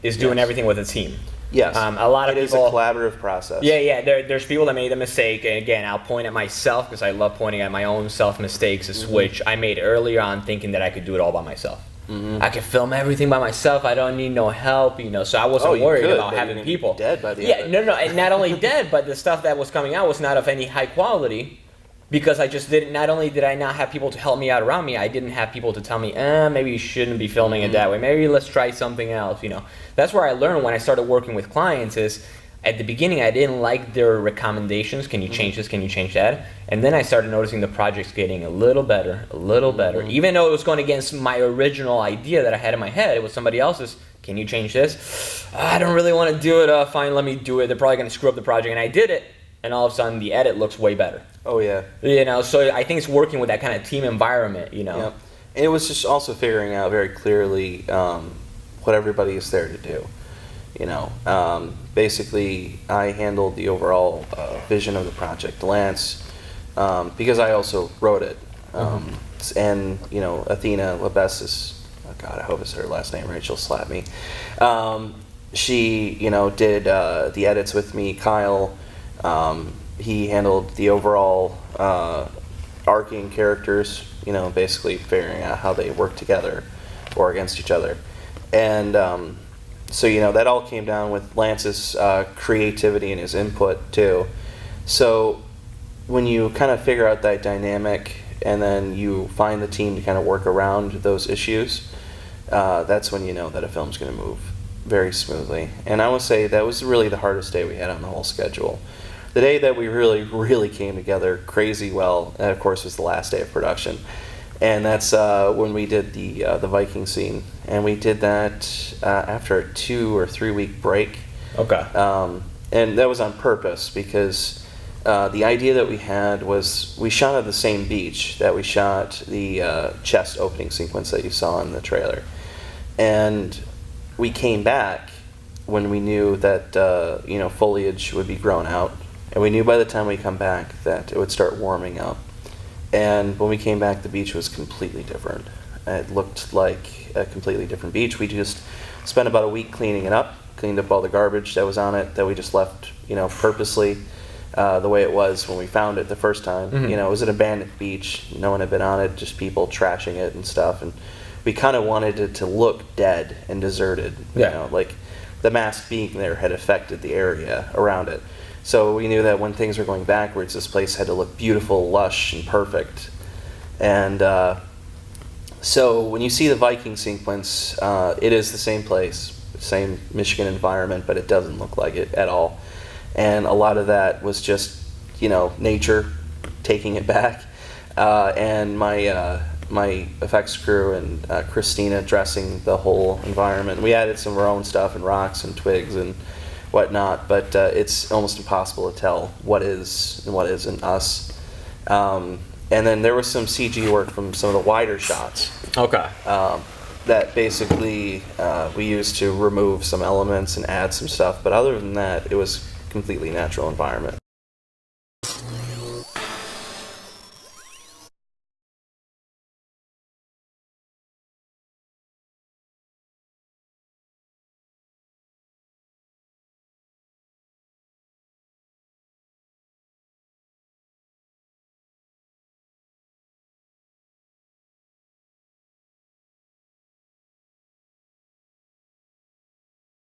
is doing everything with a team. Yes, a lot of it people, is a collaborative process. Yeah. There's people that made a mistake, and again, I'll point at myself because I love pointing at my own self mistakes, which I made earlier on, thinking that I could do it all by myself. I can film everything by myself. I don't need no help, So I wasn't worried about having people. Dead by the end. No, and not only dead, but the stuff that was coming out was not of any high quality. Because I just didn't. Not only did I not have people to help me out around me, I didn't have people to tell me, maybe you shouldn't be filming it that way. Maybe let's try something else. That's where I learned when I started working with clients. Is at the beginning I didn't like their recommendations. Can you change this? Can you change that? And then I started noticing the projects getting a little better. Even though it was going against my original idea that I had in my head, it was somebody else's. Can you change this? I don't really want to do it. Fine, let me do it. They're probably going to screw up the project, and I did it. And all of a sudden, the edit looks way better. Oh yeah. So I think it's working with that kind of team environment. Yep. And it was just also figuring out very clearly what everybody is there to do. Basically, I handled the overall vision of the project. Lance, because I also wrote it, and Athena Lebessis. Oh God, I hope it's her last name right. She'll slap me. She, did the edits with me. Kyle. He handled the overall arcing characters, basically figuring out how they work together or against each other. And so, that all came down with Lance's creativity and his input too. So when you kind of figure out that dynamic and then you find the team to kind of work around those issues, that's when you know that a film's going to move very smoothly. And I would say that was really the hardest day we had on the whole schedule. The day that we really came together crazy well, of course, was the last day of production. And that's when we did the Viking scene. And we did that after a 2 or 3 week break. Okay. And that was on purpose because the idea that we had was we shot at the same beach that we shot the chest opening sequence that you saw in the trailer. And we came back when we knew that foliage would be grown out. And we knew by the time we come back that it would start warming up. And when we came back, the beach was completely different. It looked like a completely different beach. We just spent about a week cleaning it up, cleaned up all the garbage that was on it that we just left, purposely the way it was when we found it the first time. It was an abandoned beach. No one had been on it, just people trashing it and stuff. And we kind of wanted it to look dead and deserted. Like the mask being there had affected the area around it. So we knew that when things were going backwards, this place had to look beautiful, lush, and perfect. And so when you see the Viking sequence, it is the same place, same Michigan environment, but it doesn't look like it at all. And a lot of that was just, nature taking it back, and my effects crew and Christina dressing the whole environment. We added some of our own stuff and rocks and twigs and whatnot, but it's almost impossible to tell what is and what isn't us. And then there was some CG work from some of the wider shots. Okay. That basically we used to remove some elements and add some stuff, but other than that, it was completely natural environment.